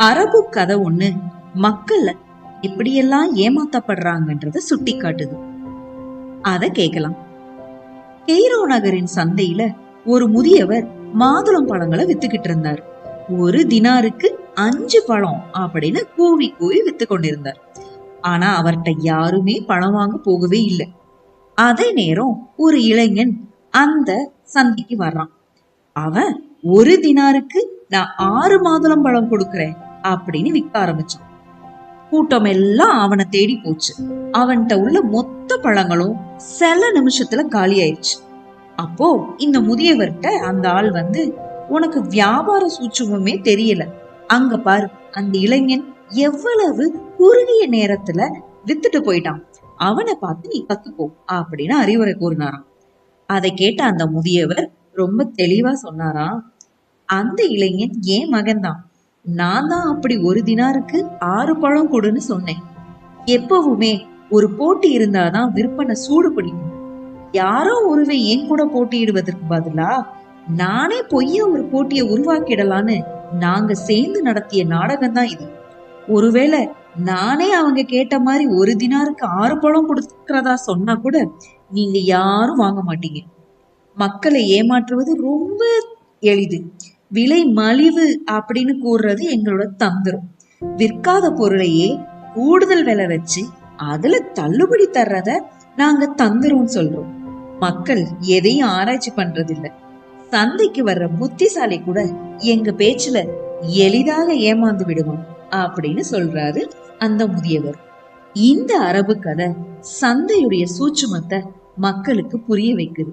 அரபு கதை ஒண்ணு மக்கள் எப்படியெல்லாம் ஏமாத்தப்படுறாங்கன்றத சுட்டி காட்டுது. அத கேக்கலாம். கெய்ரோ நகரின் சந்தையில ஒரு முதியவர் மாதுளம் பழங்களை வித்துக்கிட்டு இருந்தார். ஒரு தினாருக்கு 5 பழம் அப்படின்னு கூவி கூவி வித்து கொண்டிருந்தார். ஆனா அவர்கிட்ட யாருமே பழம் வாங்க போகவே இல்லை. அதே நேரம் ஒரு இளைஞன் அந்த சந்தைக்கு வர்றான். அவன் ஒரு தினாருக்கு நான் 6 மாதுளம் பழம் கொடுக்கறேன் அப்படின்னு விற்க ஆரம்பிச்சான். கூட்டம் எல்லாம் அவனை தேடி போச்சு. அவன்கிட்ட உள்ள மொத்த பழங்களும் சில நிமிஷத்துல காலி ஆயிடுச்சு. அப்போ இந்த முதியவர்கிட்ட அந்த ஆள் வந்து, உனக்கு வியாபார சூட்சுமமே தெரியல, அங்க பாரு அந்த இளைஞன் எவ்வளவு குறுகிய நேரத்துல வித்துட்டு போயிட்டான், அவனை பார்த்து நீ கத்துக்கோ அப்படின்னு அறிவுரை கூறினாராம். அதை கேட்ட அந்த முதியவர் ரொம்ப தெளிவா சொன்னாராம், அந்த இளைஞன் என் மகன்தான். நான் தான் அப்படி ஒரு தினாருக்கு 6 பழம் கொடுன்னு சொன்னேன். எப்பவுமே ஒரு போட்டி இருந்தாதான் விற்பனை சூடு பிடிக்கும். யாரோ ஒருவன் என் கூட போட்டியிடுவதற்கு பதிலா நானே பொய்ய ஒரு போட்டியை உருவாக்கிடலான்னு நாங்க சேர்ந்து நடத்திய நாடகம் தான் இது. ஒருவேளை நானே அவங்க கேட்ட மாதிரி ஒரு தினாருக்கு 6 பழம் கொடுக்கறதா சொன்னா கூட நீங்க யாரும் வாங்க மாட்டீங்க. மக்களை ஏமாற்றுவது ரொம்ப எளிது. விலை மலிவு அப்படின்னு கூறுறது எங்களோட தந்திரம். விற்காத பொருளையே கூடுதல் விலை வச்சு அதுல தள்ளுபடி தர்றத நாங்க தந்திரம் சொல்றோம். மக்கள் எதையும் ஆராய்ச்சி பண்றது இல்ல. சந்தைக்கு வர்ற புத்திசாலி கூட எங்க பேச்சுல எளிதாக ஏமாந்து விடுவோம் அப்படின்னு சொல்றாரு அந்த முதியவர். இந்த அரபு கதை சந்தையுடைய சூட்சுமத்தை மக்களுக்கு புரிய வைக்குது.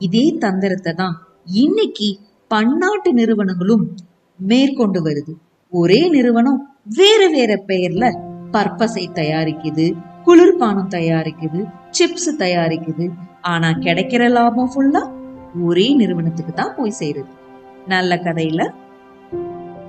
இதே தந்திரத்தை தான் இன்னைக்கு பன்னாட்டு நிறுவனங்களும் மேற்கொண்டு வருது. ஒரே நிறுவனம் வேற வேற பெயர்ல பர்பஸை தயாரிக்குது, குளிர்பானம் தயாரிக்குது, சிப்ஸ் தயாரிக்குது. ஆனா கிடைக்கிற லாபம் ஃபுல்லா ஒரே நிறுவனத்துக்கு தான் போய் சேருது. நல்ல கதையில